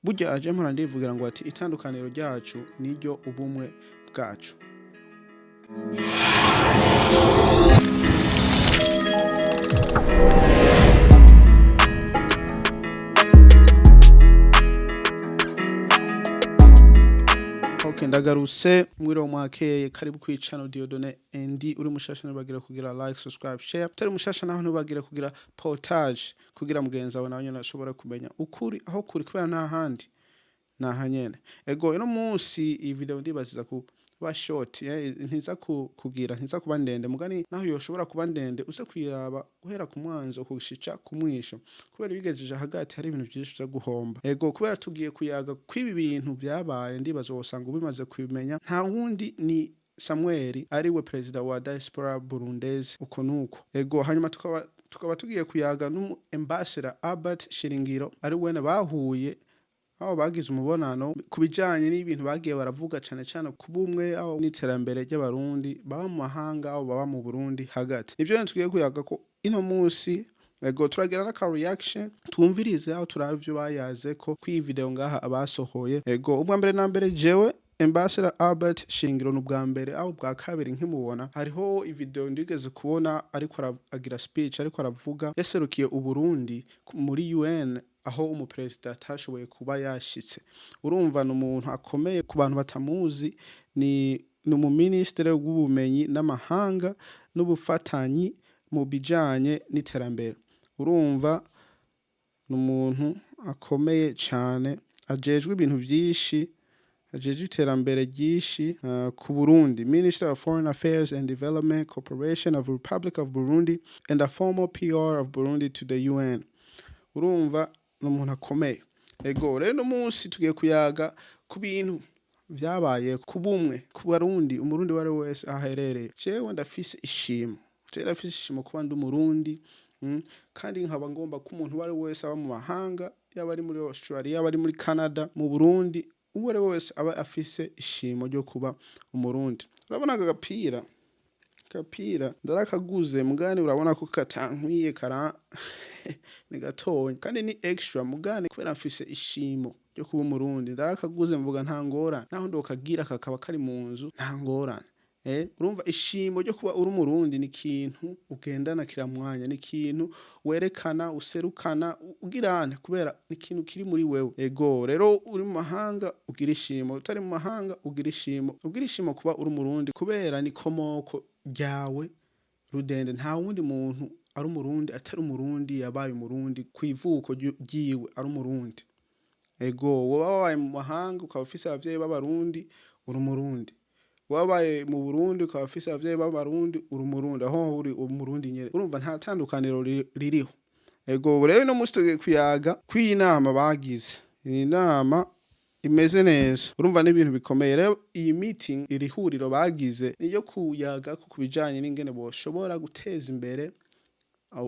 burya aje mpora ndivugira ngo ati itandukaniro ryacu niryo ubumwe bwacu. Ndagaruse mwiro mwakeye karibu ku channel Diodone ndi uri mushasha nabagira kugira like subscribe share tari mushasha naho nabagira kugira portage kugira mugenza wawe nawe nashobora kumenya ukuri aho kuri kubera nta handi nahanyene ego ino munsi iyi video ndibaziza ku ba short ntiza kugira ntiza kuba ndende mugani naho yoshobora kuba ndende use kwiraba guhera ku mwanzo kugishica kumwisho kubera bigejeje hagati hari ibintu byinshi byo guhomba ego kubera tugiye kuyaga kwibi bintu byabaye ndibazo usanga ubimaze kubimenya nta wundi ni Samuel ariwe president wa Diaspora Burundies uko nuko ego hanyuma tukaba tugiye kuyaga ambassador Albert SHINGIRO ari wene bahuye aho bagize umubonano kubijanye n'ibintu bagiye baravuga cyane kubumwe aho n'iterambere ry'abarundi baba mu mahanga aho baba mu Burundi hagati nivyo tugiye kuyaga ko ino munsi ego turagira na reaction tumvirize aho turavyo bayaze ko kwi video ngaha abasohoye ego ubwa mbere na mbere jewe Ambassador Albert SHINGIRO n'ubwa mbere aho bwa kabiri nkimubona hariho video ndigeze kubona ariko agira speech ariko aravuga yaserukiye Uburundi muri UN aho umupresident atashoboye kuba yashitse urumva n'umuntu akomeye ku bantu batamuzi ni mu ministre w'ubumenyi n'amahanga n'ubufatanyi mu bijanye n'iterambere urumva n'umuntu akomeye cyane ajejwe ibintu byinshi ajejwe iterambere ryinshi ku Burundi Minister of Foreign Affairs and Development Corporation of the Republic of Burundi and a former PR of Burundi to the UN urumva n'umuntu akomeye ego rero no munsi tugiye kuyaga ku bintu byabaye kubumwe ku Barundi umurundi wari wese aherereye jewe ndafise ishimo kuba ndi umurundi kandi nkaba ngomba ko umuntu wari wese aba mu mahanga yaba ari muri Australia yaba ari muri Canada mu Burundi uwari wese aba afise ishimo ryo kuba umurundi urabona agapira ndarakaguze mugani urabona ko katankwiye kara ni gatonya kandi ni extra mugani kubera mfise ishimo ryo kuba umurundi ndarakaguze mvuga nta ngorane naho ndokagira kakaba kari mu nzu nta ngorane urumva ishimo ryo kuba uri umurundi ni ikintu ugendana kiramwanya ni ikintu werekana userukana ugirane kubera ni ikintu kiri muri wewe ego rero uri mu mahanga ugira ishimo utari mu mahanga ugira ishimo kuba uri umurundi kubera ni komoko ryawe rudende nta wundi muntu ari umurundi atari umurundi yabaye umurundi kwivuko ryiwe ari umurundi ego wabaye mu mahanga ukaba ufise abavyeyi b'abarundi uri umurundi wabaye mu Burundi ukaba ufise abavyeyi b'abarundi uri umurundi aho uri umurundi nyere urumva nta tandukaniro ririho ego rero no mustuge kuyaga kw'inama bagize inama imeze neza urumva n'ibintu bikomeye rero iyi meeting iri huriro bagize niyo kuyaga ku kubijanye n'ingene boshobora guteza imbere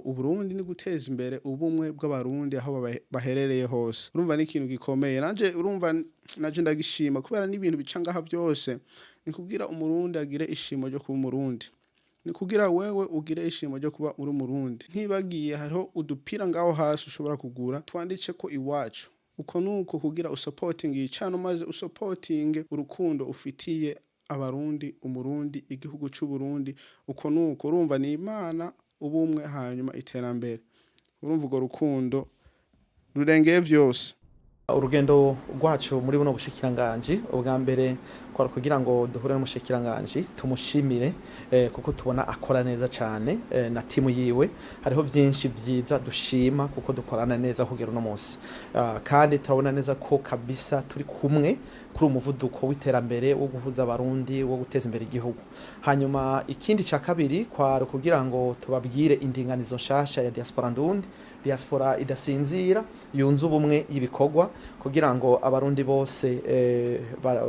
Uburundi ni guteza imbere ubumwe bw'abarundi aho baherereye hose urumva n'ikintu gikomeye nanje urumva naje ndagishima kubera n'ibintu bicangaha byose ni kugira umurundi agire ishimo ryo kuba umurundi ni kugira wewe ugire ishimo ryo kuba uri umurundi ntibagiye hariho udupira ngaho hasi ushobora kugura twandice ko iwacu uko nuko kugira usupporting icano maze usupporting urukundo ufitiye abarundi umurundi igihugu cy'u Burundi uko nuko urumva ni Imana ubumwe hanyuma iterambere urumva ugo rukundo rurengeye vyose urugendo rwacu muri buno bushikiranganje ubwa mbere kwara kugira ngo duhure n'umushikiranganje tumushimire kuko tubona akora neza cyane na timu yiwe hariho byinshi byiza dushima kuko dukorana neza kugera no munsi kandi turabona neza ko kabisa turi kumwe kuri umuvuduko w'iterambere wo guhuza abarundi wo guteza imbere igihugu hanyuma ikindi ca kabiri kwara kugira ngo tubabwire indinganizo nshasha ya diaspora ndundi diaspora idasinzira yunze ubumwe y'ibikorwa kugira ngo abarundi bose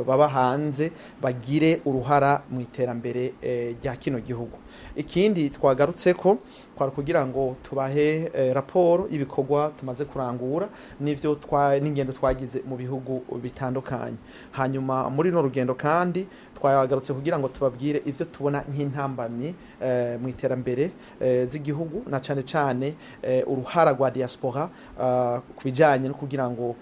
baba hanze bagire uruhara mu iterambere rya kino gihugu ikindi twagarutse ko kwara kugira ngo tubahe raporo y'ibikorwa tumaze kurangura n'ivyo n'ingendo twagize mu bihugu bitandukanye hanyuma muri no rugendo kandi twagarutse kugira ngo tubabwire ivyo tubona nk'intambamye mu iterambere z'igihugu na cane cane uruhara uruhara rwa diaspora kubijanye no kugira ngo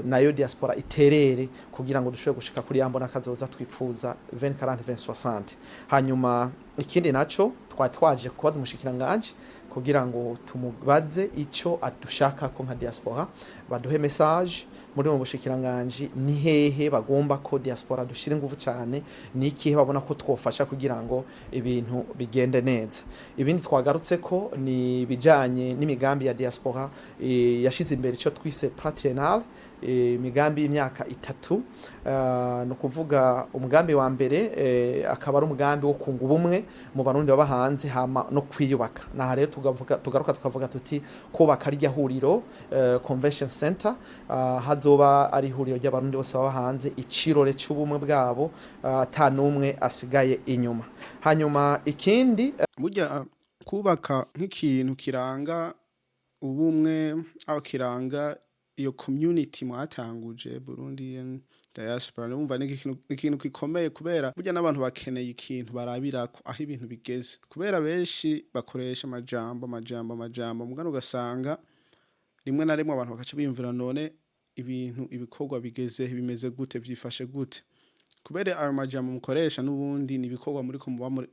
nayo diaspora iterere kugira ngo dushobore gushika kuri yambona kazoza twipfuza 2040 2060 hanyuma ikindi naco twaje kubaza umushikiranganje kugira ngo tumubaze ico adushaka ko nka diaspora baduhe message muri mu bushikiranganje ni hehe bagomba ko diaspora dushira ingufu cyane ni ikihe babona ko twofasha kugira ngo ibintu bigende neza ibindi twagarutse ko ni bijanye n'imigambi ya diaspora yashize imbere ico twise Platinal imigambi y'imyaka 3 no kuvuga umugambi wa mbere akaba ari umugambi wo kunga ubumwe mu barundi baba hanze hama no kwiyubaka na rero tugaruka tukavuga tuti kubaka rya huriro convention center hazoba ari huriro ry'abarundi bose baba hanze icirore cy'ubumwe bwabo atanumwe asigaye inyuma hanyuma ikindi burya kubaka nk'ikintu kiranga ubumwe aho kiranga iyo community mwatanguje Burundian Diaspora numva n'ikintu gikomeye kubera burya n'abantu bakeneye ikintu barabirako aho ibintu bigeze kubera benshi bakoresha amajambo mugano ugasanga rimwe na rimwe abantu bakaca biyumvira none ibintu ibikorwa bigeze bimeze gute vyifashe gute kubera ayo majambo mukoresha n'ubundi nibikorwa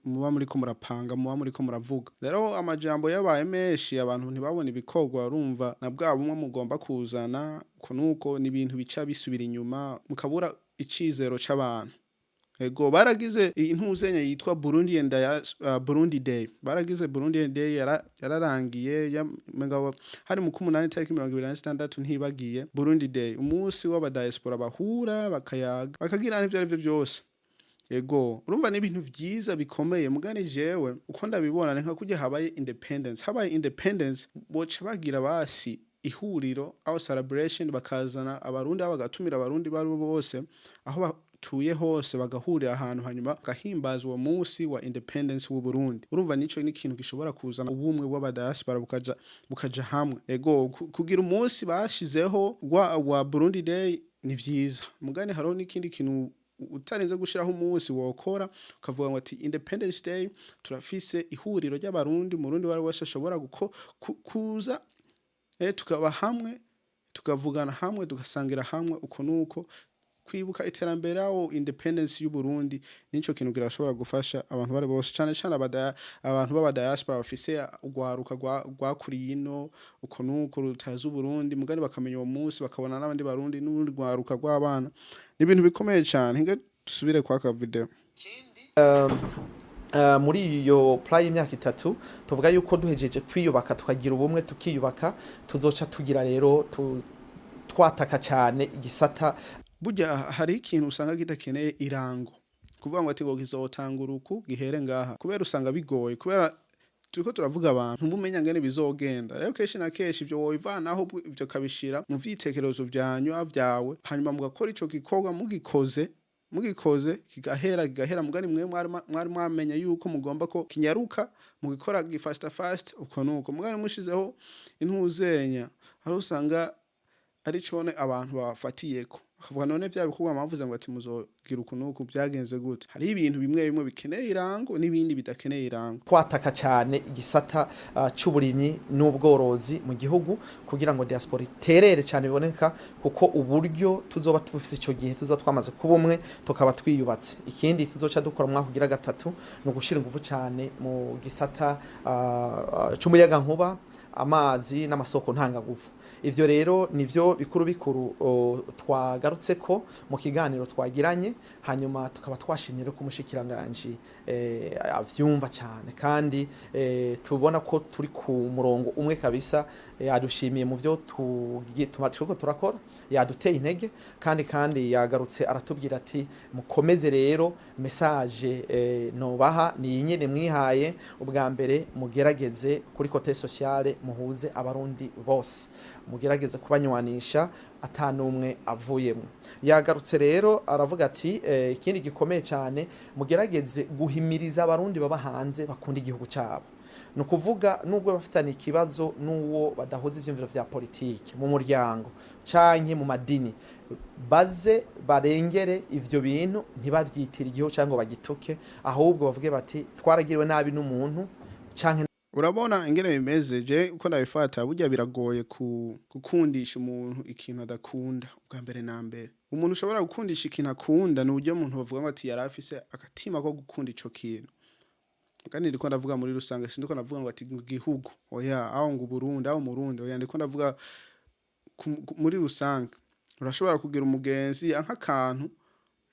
muba muriko murapanga muba muriko muravuga rero amajambo yabaye menshi abantu ntibabona ibikorwa urumva na bwa bumwe mugomba kuzana nuko n'ibintu bica bisubira inyuma mukabura icizero c'abantu ego baragize intuzenya yitwa Burundi Day baragize Burundi Day yararangiye mugabo hari mu 8 tariki 2026 ntibagiye Burundi Day umunsi w'aba diaspora bahura bakayaga bakagirana ivyo arivyo byose ego urumva n'ibintu vyiza bikomeye mugani jewe uko ndabibona nka kujya habaye independence boca bagira basi ihuriro aho celebration bakazana abarundi bagatumira abarundi bari bose aho tuye hose bagahurira ahantu hanyuma gahimbaza uwo munsi wa independence w'u Burundi urumva nico n'ikintu gishobora kuzana ubumwe bw'aba diaspora bukaja hamwe ego kugira umunsi bashizeho wa Burundi Day ni vyiza mugani haro n'ikindi kintu utarinze gushiraho umunsi wokora ukavuga ngo ati Independence Day turafise ihuriro ry'abarundi murundi wari washobora kuza tukaba hamwe tukavugana hamwe tugasangira hamwe uko nuko kwibuka iterambere aho independence y'u Burundi nico kintu kirashobora gufasha abantu bari bose cyane abantu baba diaspora bafise ugwaruka gwakuriye ino uko nuko rutaza u Burundi mugani bakamenya uwo munsi bakabona n'abandi barundi n'urundi gwaruka gw'abana n'ibintu bikomeye cyane hinge dusubire kwa ka video muri iyo play y'imyaka 3 tuvuga yuko duhejeje kwiyubaka tukagira ubumwe tukiyubaka tuzoca tugira rero twataka cyane igisata burya hari ikintu usanga kidakeneye irango kuvuga ngo ati ngo gizotangura uku gihere ngaha kubera usanga bigoye kubera turiko turavuga abantu mumenya ngene bizogenda rero keshi na keshi ivyo woivanaho ivyo kabishira mu vyitekerezo vyanyu avyawe hanyuma mugakora ico gikorwa mugikoze kigahera mugani mwe mwari mwamenya yuko mugomba ko kinyaruka mugikora fast uko nuko mugani mushizeho intuzenya hari usanga ari cone abantu bafatiyeko akavuga none vya bikorwa amavuze ngo ati muzogira ukunuko byagenze gute hari ibintu bimwe bikeneye irango n'ibindi bidakeneye irango kwataka cyane igisata c'uburimyi n'ubworozi mu gihugu kugira ngo diaspora iterere cyane biboneka kuko uburyo tuzoba tufise ico gihe tuzoba twamaze kubumwe tukaba twiyubatse ikindi tuzoca dukora mwaka kugira gatatu no gushira ingufu cyane mu gisata c'umuyaga nkuba amazi n'amasoko ntangagufu ivyo rero nivyo bikuru twagarutse ko mu kiganiro twagiranye hanyuma tukaba twashimye rero kumushikiranganje avyumva cyane kandi tubona ko turi ku murongo umwe kabisa yadushimiye mu byo turiko turakora yaduteye intege kandi yagarutse aratubwira ati mukomeze rero message no baha ni nyene mwihaye ubwa mbere mugerageze kuri côté sociale muhuze abarundi bose mugerageze kubanywanisha atanumwe avuyemo yagarutse rero aravuga ati ikindi gikomeye cyane mugerageze guhimiriza abarundi baba hanze bakunda igihugu cyabo no kuvuga nubwo bafitanye ikibazo nuwo badahoza ivyumviro vya politike mu muryango canke mu madini baze barengere ivyo bintu ntibavyitira igihugu cyangwa bagituke ahubwo bavuge bati twaragiriwe nabi n'umuntu canke urabona ingene bimeze je uko ndabifata burya biragoye gukundisha umuntu ikintu adakunda ubwa mbere na mbere. Umuntu ushobora gukundisha ikintu akunda ni uburyo umuntu bavuga ngo ati yarafise agatima ko gukunda ico kintu. Kandi ndiko ndavuga muri rusange sindiko ndavuga ngo ati igihugu oya aho ngo Burundi aho Murundi oya ndiko ndavuga muri rusange. Urashobora kugira umugenzi nk'akantu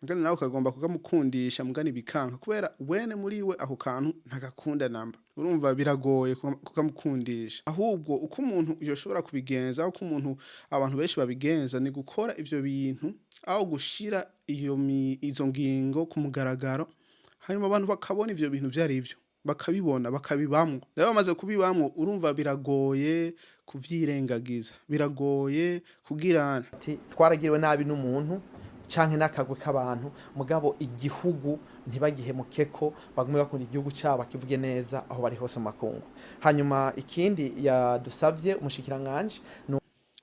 mugani nawe ukagomba kukamukundisha mugani bikanka kubera wene muri we ako kantu ntagakunda namba. Urumva biragoye kukamukundisha. Ahubwo uko umuntu yoshobora kubigenza uko umuntu abantu benshi babigenza ni gukora ivyo bintu aho gushira izo ngingo ku mugaragaro hanyuma abantu bakabona ivyo bintu vyari ivyo bakabibona bakabibamwo. Rero bamaze kubibamwo urumva biragoye kuvyirengagiza biragoye kugira twaragiwe nabi n'umuntu canke nakagwe k'abantu mugabo igihugu ntibagihemukeko bagume bakunda igihugu cyabo kivuge neza aho bari hose makungu. Hanyuma ikindi yadusavye umushikiranganje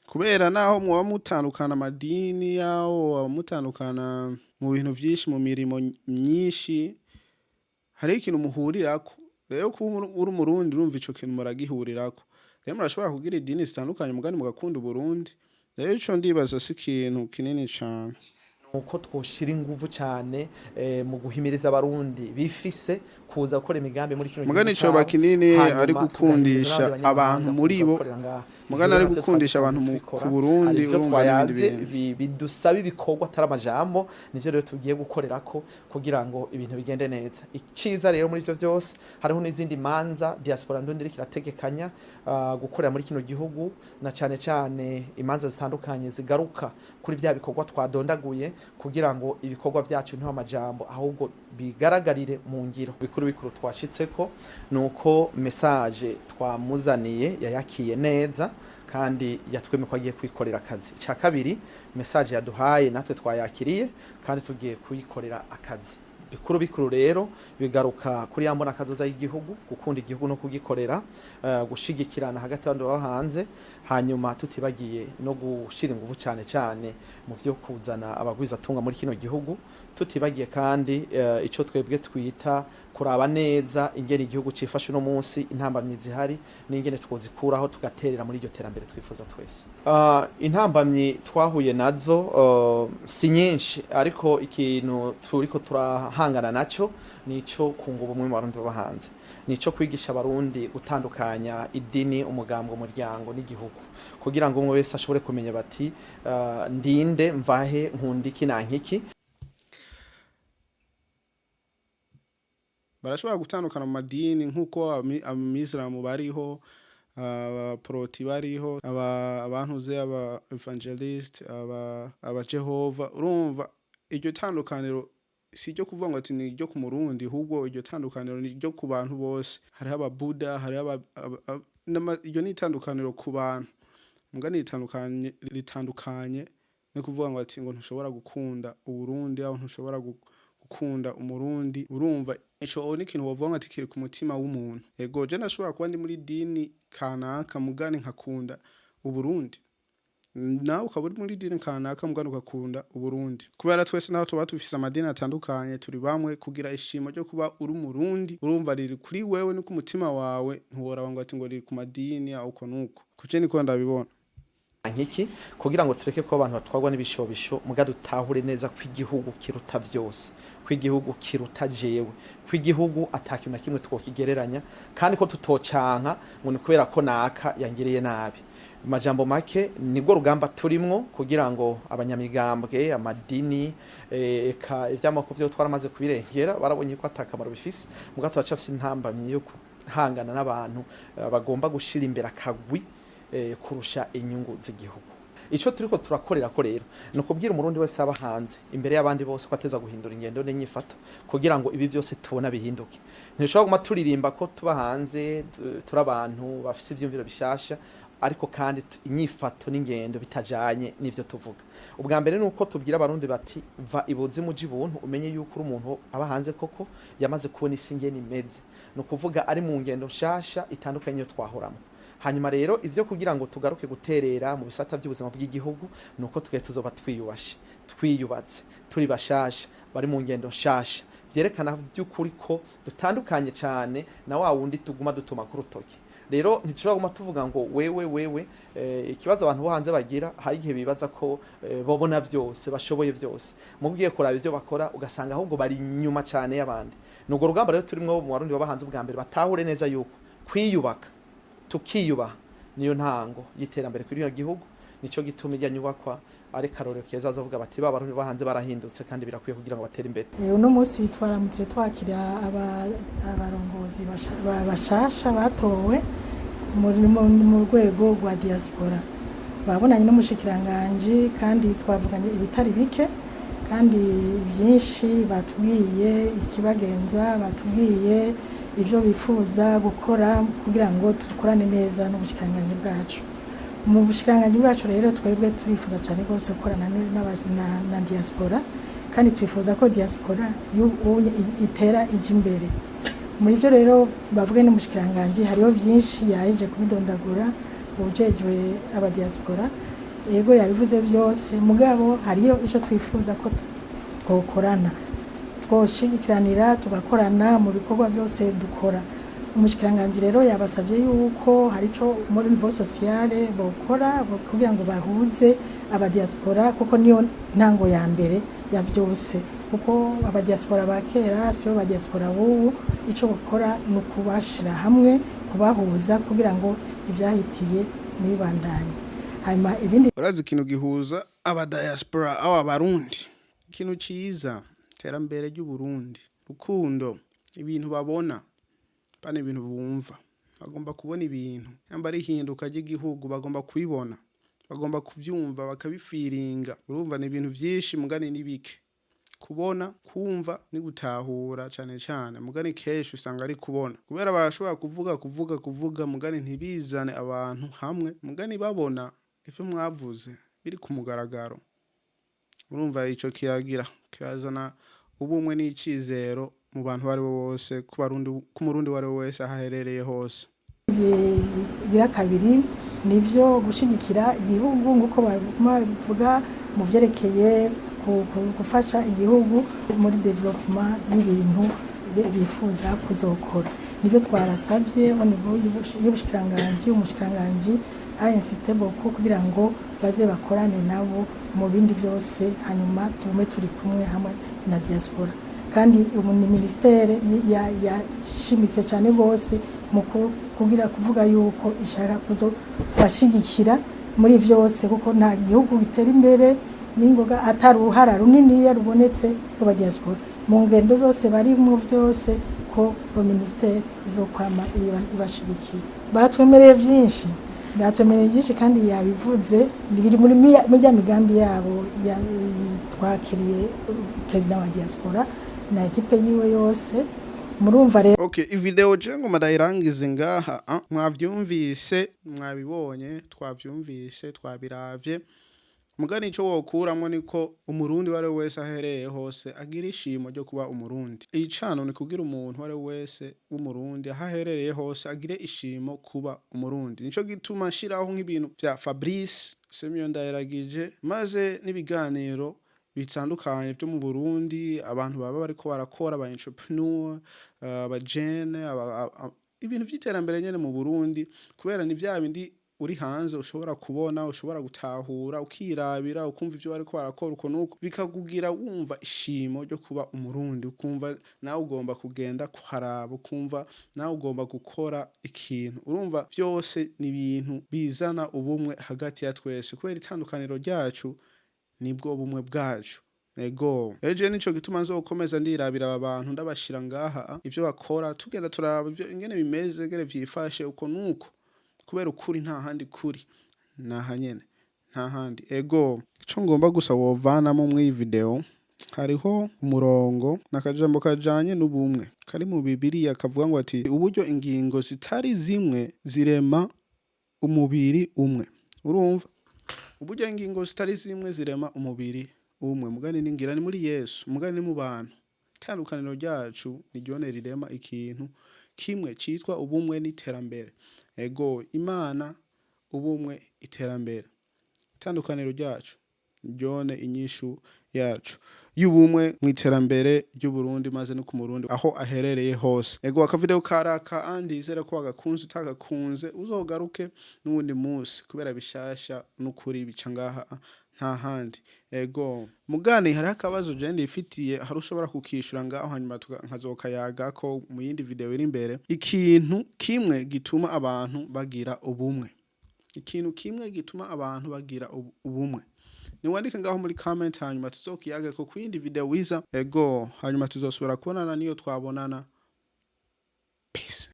kubera naho mwoba mutandukana amadini yaho mutandukana mu bintu vyinshi mu mirimo myinshi hari ikintu muhurirako. Rero kuba uri Umurundi urumva ico kintu muragihurirako. Rero murashobora kugira idini zitandukanye mugani mugakunda Burundi. Rero ico ndibaza si ikintu kinini cane. Uko twoshira inguvu cyane mu guhimiriza abarundi bifise kuza gukora imigambi muri kino mugani ico bakinini ari gukundisha abantu muri bo mugani ari gukundisha abantu ku Burundi urumva bidusaba ibikorwa ataramajambo nivyo rero tugiye gukorerako kugira ngo ibintu bigende neza. Iciza rero muri ivyo byose hariho n'izindi manza diaspora ndundi iri kirategekanya gukorera muri kino gihugu na cyane imanza zitandukanye zigaruka kuri vya bikorwa twadondaguye kugira ngo ibikorwa byacu ntiho amajambo ahubwo bigaragarire mu ngiro. Bikuru twashitseko nuko message twamuzaniye yayakiye neza kandi yatweme ko agiye kwikorera akazi. Cya kabiri message yaduhaye natwe twayakiriye kandi tugiye kuyikorera akazi. Bikuru rero bigaruka kuri yambona kazoza y'igihugu gukunda igihugu no kugikorera gushigikirana hagati y'abandi bahanze hanyuma tutibagiye no gushira ingufu cyane mu vyo kuzana abagwiza tunga muri kino gihugu tutibagiye kandi ico twebwe twita kuraba neza ingene igihugu cifashe no munsi intambamyi zihari n'ingene twozikuraho tugaterera muri iryo terambere twifuza twese. Intambamyi twahuye nazo si nyinshi ariko ikintu turiko turahangana naco nico kunguba umwe mu barundi bahanze nico kwigisha abarundi gutandukanya idini umugambwe umuryango n'igihugu kugira ngo umwe wese ashobore kumenya bati ndinde mvahe nkundiki nankiki. Barashobora gutandukana mu madini nkuko abamisiramu bariho abaproti bariho abantuze aba evangelist aba Jehova. Urumva iryo tandukaniro si ryo kuvuga ngo ati ni ryo ku Murundi ahubwo iryo tandukaniro ni ryo ku bantu bose. Hari aba Buddha hari iryo ni tandukaniro ku bantu mugani litandukanye no kuvuga ngo ati ngo ntushobora gukunda Uburundi aho ntushobora gukunda Umurundi. Urumva ico ni ikintu wovuga ngo ati kiri ku mutima w'umuntu. Ego je nashobora kuba ndi muri dini kanaka mugani nkakunda Uburundi nawe ukaba uri muri dini kanaka mugani ukakunda Uburundi kubera twese naho tuba tufise amadini atandukanye turi bamwe kugira ishimo ryo kuba uri Umurundi. Urumva riri kuri wewe no ku mutima wawe ntuworaba ngo ati ngo riri ku madini uko nuko kuje niko ndabibona nkiki kugira ngo tureke ko abantu batwagwa n'ibishobisho muga dutahure neza kw'igihugu kiruta vyose kw'igihugu kiruta jewe kw'igihugu atakintu na kimwe twokigereranya kandi ko tutocanka ngo ni kubera ko naka yangereye nabi. Majambo make nibwo rugamba turimwo kugira ngo abanyamigambwe amadini eka ivyamako vyo twaramaze kubirengera barabonye ko atakamaro bifise muga turacafise intambamye yo kuhangana n'abantu bagomba gushira imbere akagwi kurusha inyungu z'igihugu. Ico turiko turakorera ko rero no kubwira umurundi wese aba hanze imbere y'abandi bose ko ateza guhindura ingendo n'inyifato kugira ngo ibi byose tubona bihinduke. Ntishobora guma turirimba ko tuba hanze turabantu bafise ivyumviro bishasha ariko kandi inyifato n'ingendo bitajanye n'ivyo tuvuga. Ubwa mbere nuko tubwira abarundi bati va Ubuzima Bwanje umenye yuko uri umuntu aba hanze koko yamaze kubona isi ngene imeze no kuvuga ari mu ngendo shasha itandukanye yo twahoramo. Hanyuma rero ivyo kugira ngo tugaruke guterera mu bisata by'ubuzima bw'igihugu nuko tuzoba twiyubatse turi bashasha bari mu ngendo shasha vyerekana by'ukuri ko dutandukanye cyane na wa wundi tuguma dutuma ku rutoki. Rero ntitushobora guma tuvuga ngo wewe ikibazo abantu bo hanze bagira hari igihe bibaza ko bobona vyose bashoboye vyose mugiye kuraba ivyo bakora ugasanga ahubwo bari nyuma cyane y'abandi. Nugo rugamba rero turimwo mu Barundi baba hanze ubwa mbere batahure neza yuko kwiyubaka tukiyubaha niyo ntango y'iterambere kuri iyo gihugu. Nico gituma ijya nyubakwa ari karorero keza azavuga bati ba Barundi bahanze barahindutse kandi birakwiye kugira ngo batere imbere. Uno munsi twaramutse twakira abarongozi bashasha batowe mu rwego rwa diaspora, babonanye n'umushikiranganje kandi twavuganye ibitari bike kandi byinshi batubwiye ikibagenza, batubwiye ivyo bifuza gukora kugira ngo dukorane neza n'ubushikiranganje bwacu. Mu bushikiranganje bwacu rero twebwe turifuza cyane rwose gukorana na diaspora kandi twifuza ko diaspora itera ije imbere. Muri byo rero bavuge n'umushikiranganje hariho byinshi yaje kubidondagura ubujejwe aba diaspora, yego yabivuze byose mugabo hariyo ico twifuza ko twokorana twoshigikiranira tugakorana mu bikorwa byose dukora. Umushikiranganje rero yabasabye yuko hari ico muri niveau sociale bokora kugira ngo bahuze aba diaspora kuko niyo ntango ya mbere ya byose, kuko aba diaspora bakera sibo aba diaspora ubu ico gukora no kubashira hamwe kubahuza kugira ngo ibyahitiye nibandanye. Hanyuma ibindi urazi ikintu gihuza aba diaspora aba Barundi, ikintu ciza terambere ry'u Burundi, rukundo, ibintu babona bane ibintu bumva, bagomba kubona ibintu yamba ari hinduka ry'igihugu bagomba kubibona, bagomba kuvyumva bakabifiringa. Urumva ni ibintu vyinshi mugani nibike kubona kumva ni gutahura cyane cyane mugani kesho usanga ari kubona, kubera barashobora kuvuga mugani ntibizane abantu hamwe mugani babona ivyo mwavuze biri ku mugaragaro. Urumva ico kirazana ubumwe n'icizero mu bantu bari bose ku murundi wari wese ahaherereye hose. Gira kabiri nivyo gushigikira igihugu nguko bavuga mu byerekeye gufasha igihugu muri development y'ibintu bifuza kuzokora. Nivyo twarasavye y'ubushikiranganje umushikiranganje ainsiste beaucoup kugira ngo baze bakorane nabo mu bindi byose hanyuma tume turi kumwe hamwe na diaspora. Kandi ni ministere yashimitse cyane bose mu kuvuga yuko ishaka bashigikira muri byose kuko nta gihugu bitera imbere n'ingoga atari uruhara runini yarubonetse rwa diaspora mu ngendo zose bari mu byose ko ministere izokwama ibashigikiye. Batwemereye byinshi kandi yabivuze biri muri migambi yabo twakiriye president wa diaspora na ekipe yiwe yose. Murumva rero okay, video jengo madayirangize ngaha mwavyumvise mwabibonye twavyumvise twabiravye mugani ico wokuramwo niko umurundi wari wese ahereye hose agira ishimo ryo kuba umurundi. Icano ni kugira umuntu wari wese w'umurundi ahaherereye hose agire ishimo kuba umurundi. Nico gituma nshiraho nk'ibintu vya Fabrice Ndayiragije maze n'ibiganiro bitandukanye byo mu Burundi abantu baba bariko barakora aba entrepreneur abajene ibintu vy'iterambere nyene mu Burundi, kubera ni vya bindi uri hanze ushobora kubona ushobora gutahura ukirabira ukumva ivyo bariko barakora uko nuko bikakugira wumva ishimo ryo kuba umurundi, ukumva nawe ugomba kugenda kuharaba, ukumva nawe ugomba gukora ikintu. Urumva vyose ni ibintu bizana ubumwe hagati ya twese, kubera itandukaniro ryacu nibwo bumwe bwacu. Ego eje nico gituma nzokomeza ndirabira aba bantu ndabashira ngaha ivyo bakora tugenda turaba ingene bimeze ingene vyifashe uko nuko, kubera ukuri nta handi kuri nahanyene nta handi. Ego ico ngomba gusa wovanamo mu video hariho umurongo nakajambo kajanye n'ubumwe kari mu Bibiliya kavuga ngo ati uburyo ingingo zitari zimwe zirema umubiri umwe. Urumva uburyo ingingo zitari zimwe zirema umubiri umwe mugani ningira ni muri Yesu mugani ni mu bantu. Itandukaniro ryacu ni ryone rirema ikintu kimwe citwa ubumwe n'iterambere. Ego Imana ubumwe iterambere. Itandukaniro ryacu ryone inyishu yacu y'ubumwe mu iterambere ry'Uburundi maze no ku Murundi aho aherereye hose. Ego akavideo karaka andizera ko wagakunze utagakunze uzogaruke n'ubundi munsi kubera bishasha n'ukuri bica ngaha nta handi. Ego mugani hari akabazo je ndifitiye hari ushobora kukishura ngaho hanyuma nkazokayaga ko mu yindi video iri imbere. Ikintu kimwe gituma abantu bagira ubumwe. Ikintu kimwe gituma abantu bagira ubumwe. Niwandike ngaho muri comment hanyuma tuzokiyage ko kwindi video wiza. Ego hanyuma tuzosubira kubonana niyo twabonana. Peace.